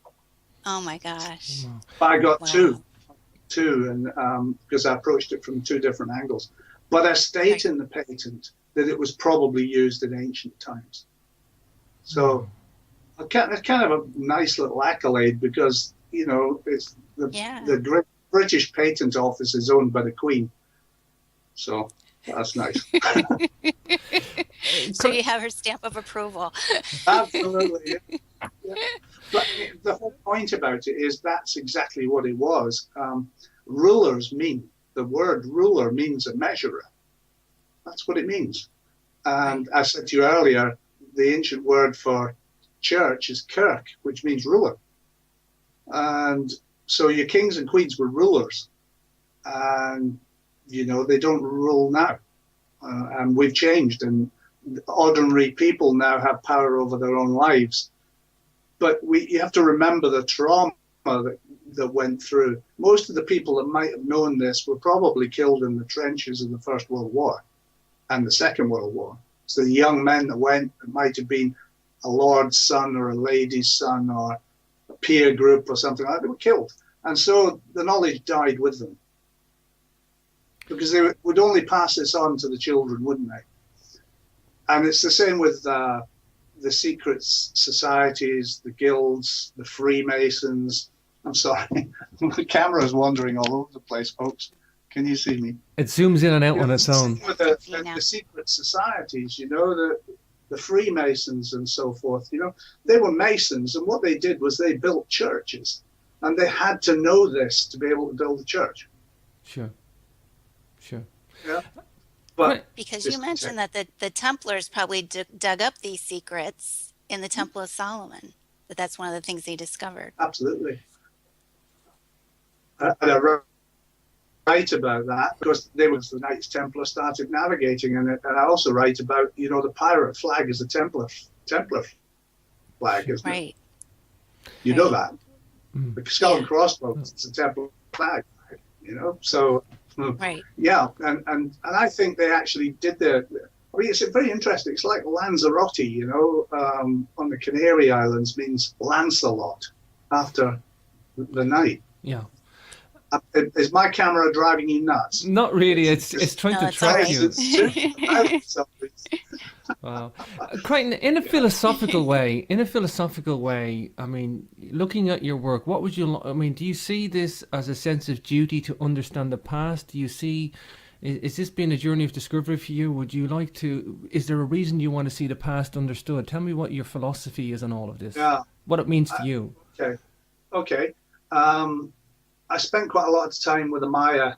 Oh my gosh. But I got Wow. two, and because I approached it from two different angles. But I state in the patent that it was probably used in ancient times. So it's kind of a nice little accolade because, you know, it's Yeah. the British Patent Office is owned by the Queen. So that's nice. So you have her stamp of approval. Absolutely. Yeah. But the whole point about it is that's exactly what it was. The word ruler means a measurer. That's what it means. And I said to you earlier, the ancient word for church is kirk, which means ruler. And so your kings and queens were rulers. And, you know, they don't rule now. And we've changed, and ordinary people now have power over their own lives. But you have to remember the trauma that went through. Most of the people that might have known this were probably killed in the trenches of the First World War and the Second World War. So the young men that went, it might have been a lord's son or a lady's son or a peer group or something like that, they were killed. And so the knowledge died with them. Because they would only pass this on to the children, wouldn't they? And it's the same with the secret societies, the guilds, the Freemasons. I'm sorry, the camera is wandering all over the place, folks. Can you see me? It zooms in and out on its own. With the secret societies, you know, the Freemasons and so forth, you know, they were Masons, and what they did was they built churches, and they had to know this to be able to build a church. Sure. Yeah. But Because you mentioned that the Templars probably dug up these secrets in the Temple of Solomon. That's one of the things they discovered. Absolutely. And I write about that because they were the Knights Templar started navigating, and I also write about, you know, the pirate flag is a Templar flag, isn't it? You know that. The skull and crossbones, it's a Templar flag, you know. So yeah, and I think they actually did I mean, it's very interesting. It's like Lanzarote, you know, on the Canary Islands means Lancelot after the knight. Yeah. Is my camera driving you nuts? Not really. It's trying to track you. Wow. Crichton, in a philosophical way, I mean, looking at your work, what would you, I mean, do you see this as a sense of duty to understand the past? Do you see, is this been a journey of discovery for you? Would you like to, is there a reason you want to see the past understood? Tell me what your philosophy is on all of this. Yeah. What it means to you. Okay. I spent quite a lot of time with the Maya,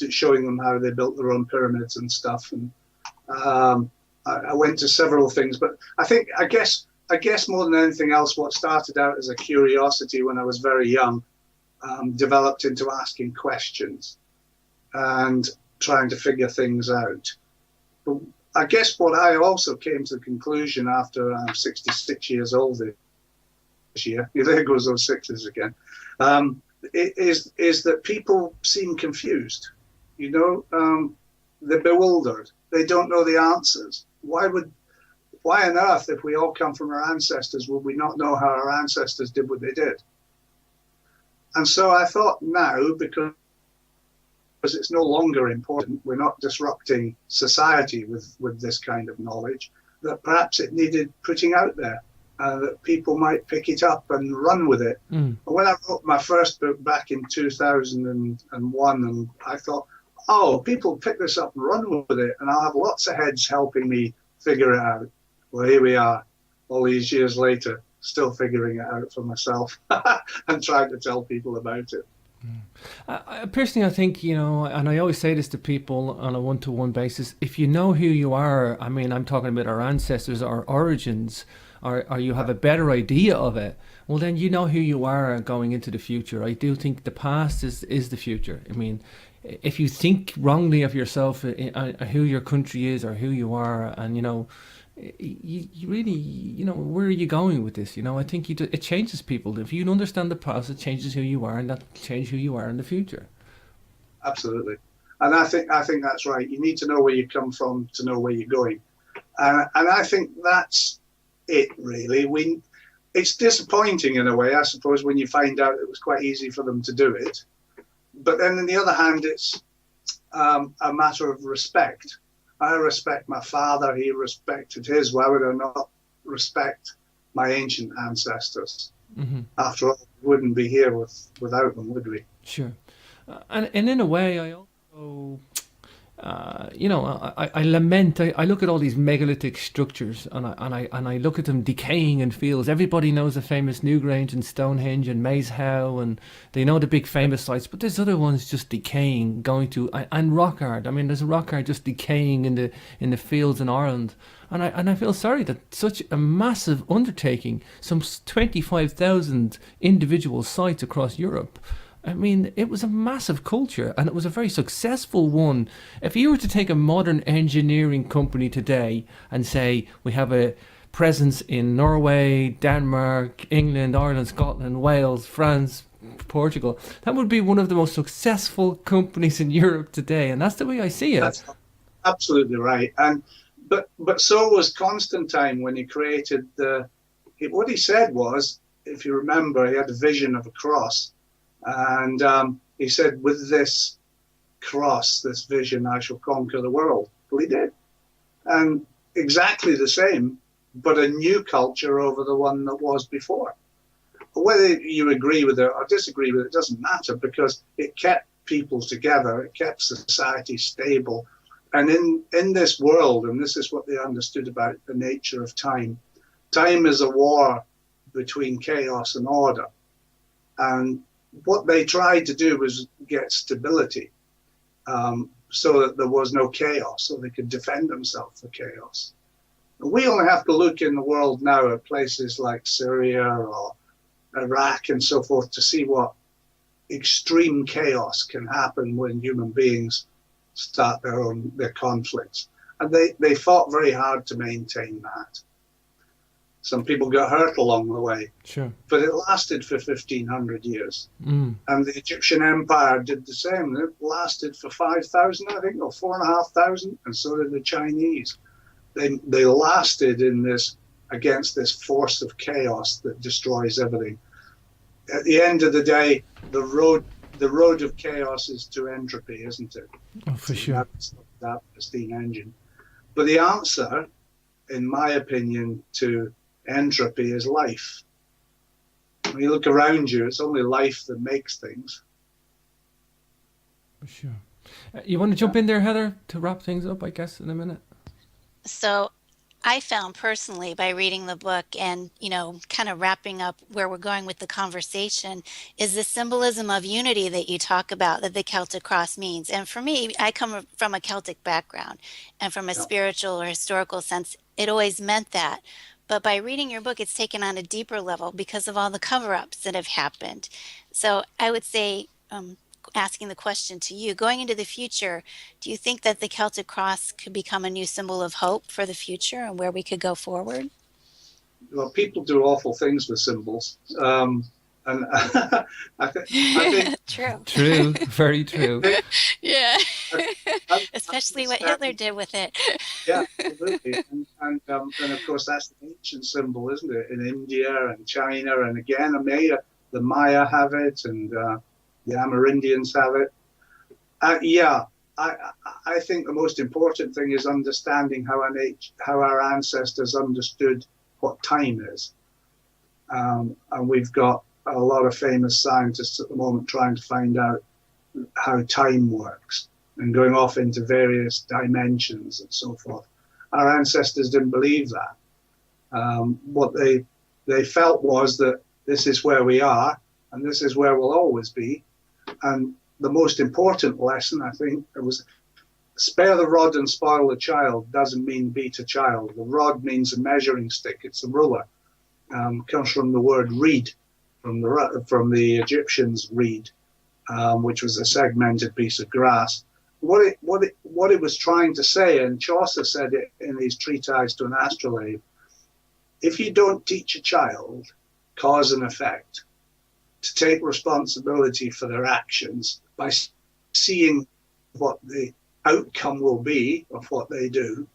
showing them how they built their own pyramids and stuff. And I went to several things, but I guess more than anything else, what started out as a curiosity when I was very young, developed into asking questions and trying to figure things out. But I guess what I also came to the conclusion after I'm 66 years old this year, there goes those sixes again, is that people seem confused, you know, they're bewildered. They don't know the answers. Why on earth, if we all come from our ancestors, would we not know how our ancestors did what they did? And so I thought now, because it's no longer important, we're not disrupting society with this kind of knowledge, that perhaps it needed putting out there, that people might pick it up and run with it. And when I wrote my first book back in 2001, and I thought, oh, people pick this up and run with it, and I'll have lots of heads helping me figure it out. Well, here we are, all these years later, still figuring it out for myself and trying to tell people about it. Personally, I think, you know, and I always say this to people on a one-to-one basis, if you know who you are, I mean, I'm talking about our ancestors, our origins, or you have a better idea of it, well, then you know who you are going into the future. I do think the past is the future. I mean, if you think wrongly of yourself, who your country is or who you are, and, you know, you really, where are you going with this? I think it changes people. If you understand the process, it changes who you are, and that changes who you are in the future. Absolutely. And I think that's right. You need to know where you come from to know where you're going. And I think that's it, really. It's disappointing in a way, I suppose, when you find out it was quite easy for them to do it. But then on the other hand, it's a matter of respect. I respect my father. He respected his. Why would I not respect my ancient ancestors? Mm-hmm. After all, we wouldn't be here without them, would we? Sure. And in a way, I also, I lament. I look at all these megalithic structures, and I look at them decaying in fields. Everybody knows the famous Newgrange and Stonehenge and Maze Howe, and they know the big famous sites. But there's other ones just decaying, and rock art. I mean, there's rock art just decaying in the fields in Ireland. And I feel sorry that such a massive undertaking, some 25,000 individual sites across Europe. I mean, it was a massive culture, and it was a very successful one. If you were to take a modern engineering company today and say, we have a presence in Norway, Denmark, England, Ireland, Scotland, Wales, France, Portugal, that would be one of the most successful companies in Europe today. And that's the way I see it. That's absolutely right. But so was Constantine when he created what he said was, if you remember, he had a vision of a cross. And he said, with this cross, this vision, I shall conquer the world. Well, he did. And exactly the same, but a new culture over the one that was before. Whether you agree with it or disagree with it doesn't matter, because it kept people together. It kept society stable. And in this world, and this is what they understood about the nature of time, time is a war between chaos and order. And what they tried to do was get stability, so that there was no chaos, so they could defend themselves from chaos. And we only have to look in the world now at places like Syria or Iraq and so forth to see what extreme chaos can happen when human beings start their conflicts. And they fought very hard to maintain that. Some people got hurt along the way. Sure. But it lasted for 1,500 years. Mm. And the Egyptian Empire did the same. It lasted for 5,000, I think, or 4,500, and so did the Chinese. They lasted against this force of chaos that destroys everything. At the end of the day, the road of chaos is to entropy, isn't it? Oh, for sure. That steam engine. But the answer, in my opinion, to entropy is life. When you look around you, it's only life that makes things. For sure. You want to jump in there, Heather, to wrap things up, I guess, in a minute? So I found personally by reading the book and, kind of wrapping up where we're going with the conversation is the symbolism of unity that you talk about, that the Celtic Cross means. And for me, I come from a Celtic background, and from a spiritual or historical sense, it always meant that. But by reading your book, it's taken on a deeper level because of all the cover-ups that have happened. So I would say, asking the question to you, going into the future, do you think that the Celtic Cross could become a new symbol of hope for the future and where we could go forward? Well, people do awful things with symbols. And I think True, very true. Yeah. Especially what Hitler did with it. Yeah, absolutely. And of course, that's the ancient symbol, isn't it? In India and China, and again, the Maya have it, and the Amerindians have it. I think the most important thing is understanding how our ancestors understood what time is. And we've got a lot of famous scientists at the moment trying to find out how time works and going off into various dimensions and so forth. Our ancestors didn't believe that. What they felt was that this is where we are and this is where we'll always be. And the most important lesson, I think, it was spare the rod and spoil the child doesn't mean beat a child. The rod means a measuring stick. It's a ruler. Comes from the word reed, from the Egyptians' reed, which was a segmented piece of grass. What what it was trying to say, and Chaucer said it in his treatise to an astrolabe, if you don't teach a child cause and effect, to take responsibility for their actions by seeing what the outcome will be of what they do,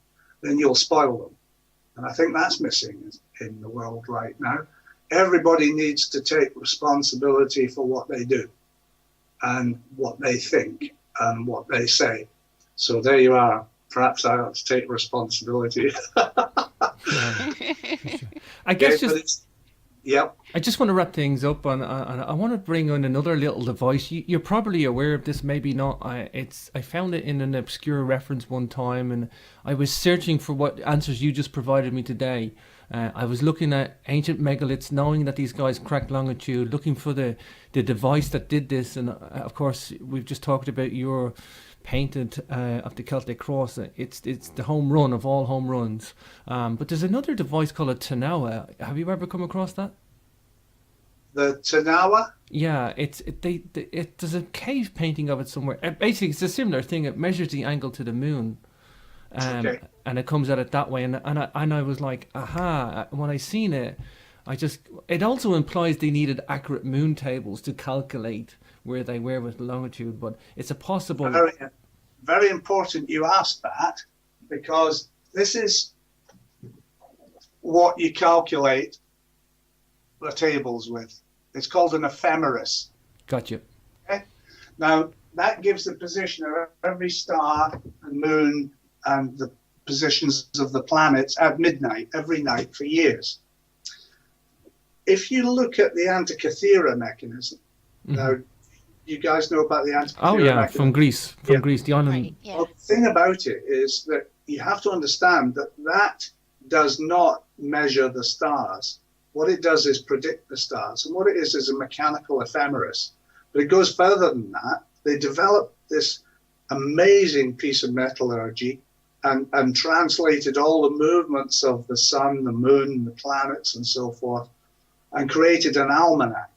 then you'll spoil them. And I think that's missing in the world right now. Everybody needs to take responsibility for what they do and what they think and what they say. So there you are. Perhaps I ought to take responsibility. I guess Okay, yep. I just want to wrap things up, and I want to bring on another little device. You're probably aware of this, maybe not. I found it in an obscure reference one time, and I was searching for what answers you just provided me today. I was looking at ancient megaliths, knowing that these guys cracked longitude, looking for the device that did this, and of course we've just talked about your painted of the Celtic Cross. It's the home run of all home runs. But there's another device called a Tanawa. Have you ever come across that? The Tanawa? Yeah, there's a cave painting of it somewhere. Basically, it's a similar thing. It measures the angle to the moon, Okay. and it comes at it that way. And I was like, aha! When I seen it, it also implies they needed accurate moon tables to calculate where they were with longitude. But it's a possible. Very, very important you asked that, because this is what you calculate the tables with. It's called an ephemeris. Gotcha. Okay? Now, that gives the position of every star and moon and the positions of the planets at midnight, every night for years. If you look at the Antikythera mechanism, now, you guys know about the Antikythera mechanism? From Greece. Greece, the island. Right, yeah. Well, the thing about it is that you have to understand that does not measure the stars. What it does is predict the stars. And what it is a mechanical ephemeris. But it goes further than that. They developed this amazing piece of metallurgy and translated all the movements of the sun, the moon, the planets, and so forth, and created an almanac.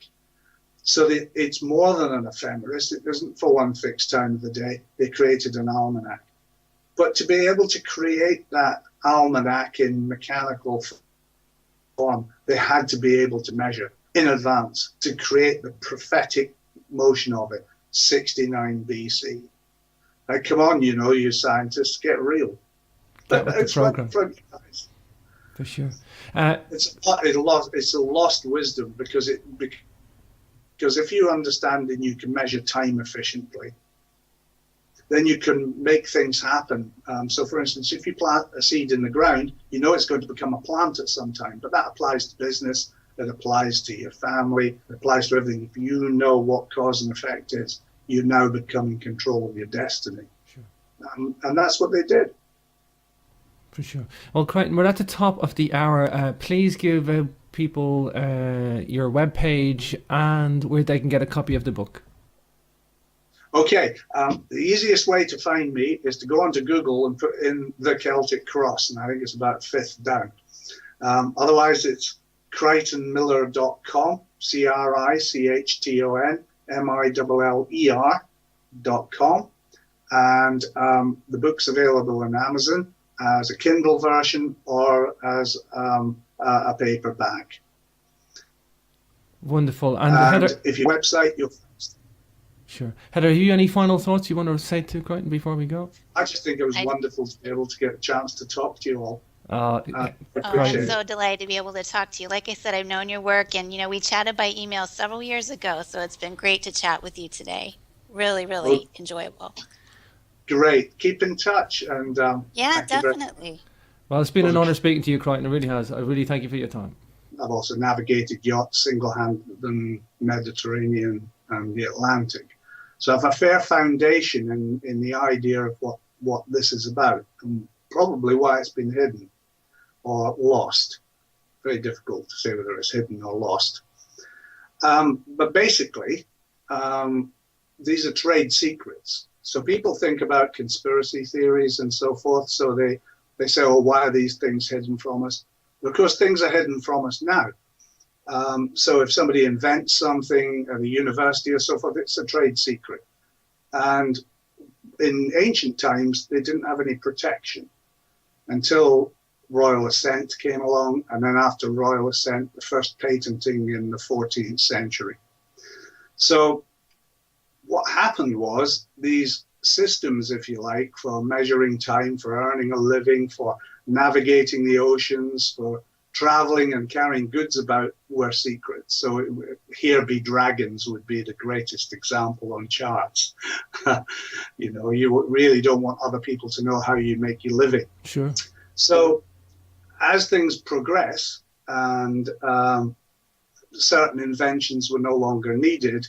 So that it's more than an ephemeris. It isn't for one fixed time of the day. They created an almanac. But to be able to create that almanac in mechanical form, they had to be able to measure in advance to create the prophetic motion of it, 69 BC. Like, come on, you scientists, get real. Get with the program. For you guys. For sure. It's a lost wisdom because if you understand and you can measure time efficiently, then you can make things happen. So, for instance, if you plant a seed in the ground, it's going to become a plant at some time. But that applies to business. It applies to your family. It applies to everything. If you know what cause and effect is, you now become in control of your destiny. Sure. And that's what they did. For sure. Well, Crichton, we're at the top of the hour. Please give people your webpage and where they can get a copy of the book. Okay, the easiest way to find me is to go onto Google and put in the Celtic Cross, and I think it's about fifth down. Otherwise, it's crichtonmiller.com, CrichtonMiller.com, and the book's available on Amazon as a Kindle version or as a paperback. Wonderful. And Heather, if your website, you'll. Sure. Heather, have you any final thoughts you want to say to Crichton before we go? I just think it was wonderful to be able to get a chance to talk to you all. I'm so delighted to be able to talk to you. Like I said, I've known your work, and we chatted by email several years ago, so it's been great to chat with you today. Really, really enjoyable. Great. Keep in touch. And yeah, definitely. Well, it's been an honor speaking to you, Crichton. It really has. I really thank you for your time. I've also navigated yachts single-handed in the Mediterranean and the Atlantic. So I have a fair foundation in the idea of what this is about and probably why it's been hidden or lost. Very difficult to say whether it's hidden or lost. But basically, these are trade secrets. So people think about conspiracy theories and so forth. So they say, oh, why are these things hidden from us? Of course, things are hidden from us now. So if somebody invents something at a university or so forth, it's a trade secret. And in ancient times, they didn't have any protection until royal assent came along, and then after royal assent, the first patenting in the 14th century. So what happened was these systems, if you like, for measuring time, for earning a living, for navigating the oceans, for traveling and carrying goods about, were secret. So here be dragons would be the greatest example on charts. You really don't want other people to know how you make your living. Sure. So as things progress and certain inventions were no longer needed,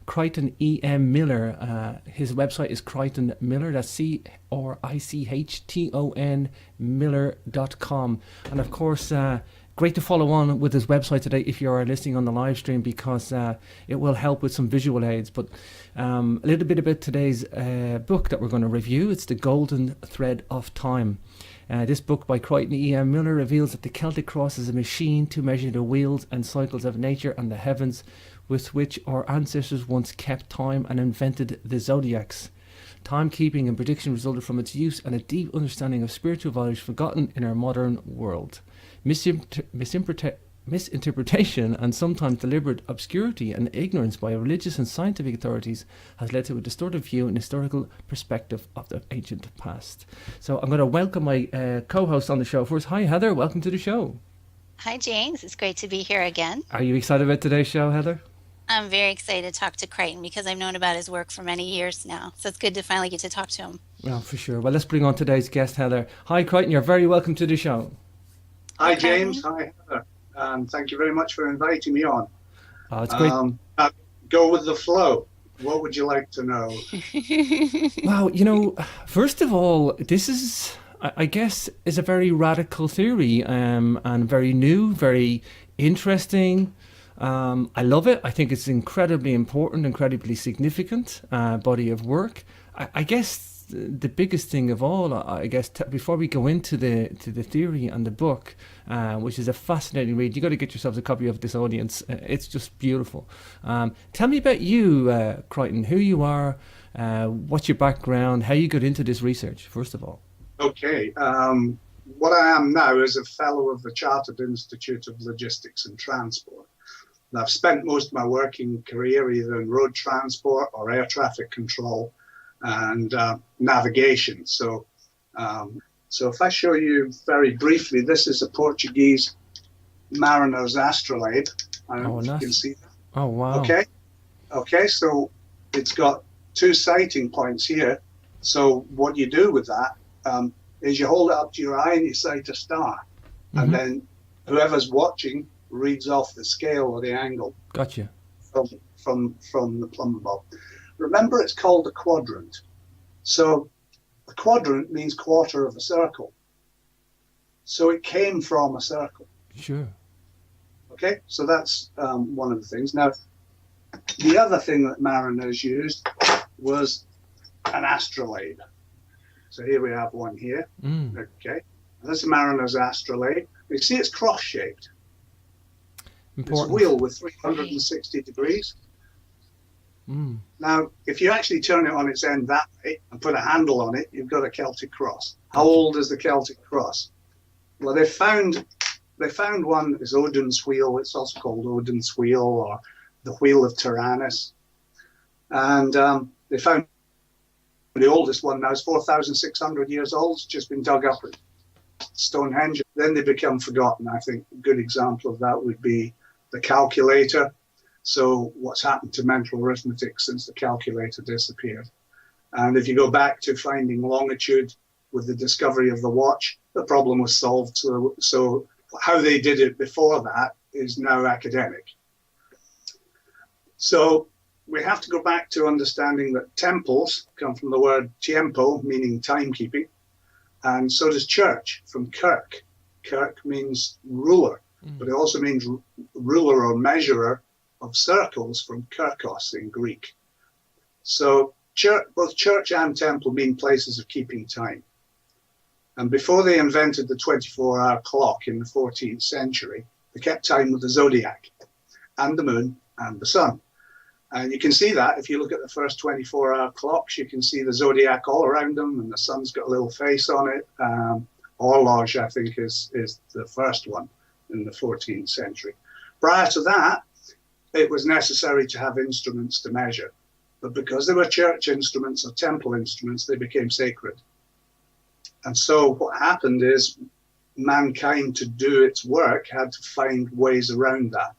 Crichton E M Miller. His website is Crichton Miller. That's CRICHTON Miller.com. And of course, great to follow on with his website today if you are listening on the live stream, because it will help with some visual aids. But a little bit about today's book that we're going to review. It's The Golden Thread of Time. This book by Crichton E M Miller reveals that the Celtic Cross is a machine to measure the wheels and cycles of nature and the heavens, with which our ancestors once kept time and invented the zodiacs. Timekeeping and prediction resulted from its use, and a deep understanding of spiritual values forgotten in our modern world. Misinterpretation and sometimes deliberate obscurity and ignorance by religious and scientific authorities has led to a distorted view and historical perspective of the ancient past. So I'm going to welcome my co-host on the show first. Hi, Heather. Welcome to the show. Hi, James. It's great to be here again. Are you excited about today's show, Heather? I'm very excited to talk to Crichton because I've known about his work for many years now. So it's good to finally get to talk to him. Well, for sure. Well, let's bring on today's guest, Heather. Hi, Crichton. You're very welcome to the show. Hi, James. Hi, Heather. Thank you very much for inviting me on. Oh, it's great. Go with the flow. What would you like to know? Well, first of all, this is, I guess, is a very radical theory and very new, very interesting. I love it. I think it's incredibly important, incredibly significant body of work. I guess the biggest thing of all, before we go into the theory and the book, which is a fascinating read, you got to get yourselves a copy of this, audience. It's just beautiful. Tell me about you, Crichton, who you are, what's your background, how you got into this research, first of all. Okay. What I am now is a fellow of the Chartered Institute of Logistics and Transport. And I've spent most of my working career either in road transport or air traffic control and navigation. So if I show you very briefly, this is a Portuguese mariner's astrolabe. I don't know if you can see that. Oh, wow. Okay, so it's got two sighting points here. So what you do with that is you hold it up to your eye and you sight a star. Mm-hmm. And then whoever's watching reads off the scale or the angle. Gotcha. From the plumb bob. Remember, it's called a quadrant. So a quadrant means quarter of a circle. So it came from a circle. Sure. Okay, so that's one of the things. Now, the other thing that mariners used was an astrolabe. So here we have one here. Okay, and this is a mariner's astrolabe. You see it's cross-shaped. It's a wheel with 360 degrees. Now, if you actually turn it on its end that way and put a handle on it, you've got a Celtic cross. How old is the Celtic cross? Well, they found one is Odin's wheel. It's also called Odin's wheel or the wheel of Tyrannus. And they found the oldest one now is 4,600 years old. It's just been dug up at Stonehenge. Then they become forgotten. I think a good example of that would be the calculator. So what's happened to mental arithmetic since the calculator disappeared? And if you go back to finding longitude with the discovery of the watch, the problem was solved. So how they did it before that is now academic. So we have to go back to understanding that temples come from the word tiempo, meaning timekeeping, and so does church from kirk. Kirk means ruler, but it also means ruler or measurer of circles from kirkos in Greek. So both church and temple mean places of keeping time. And before they invented the 24-hour clock in the 14th century, they kept time with the zodiac and the moon and the sun. And you can see that if you look at the first 24-hour clocks, you can see the zodiac all around them, and the sun's got a little face on it. Horloge, I think, is the first one in the 14th century. Prior to that, it was necessary to have instruments to measure. But because they were church instruments or temple instruments, they became sacred. And so what happened is mankind, to do its work, had to find ways around that.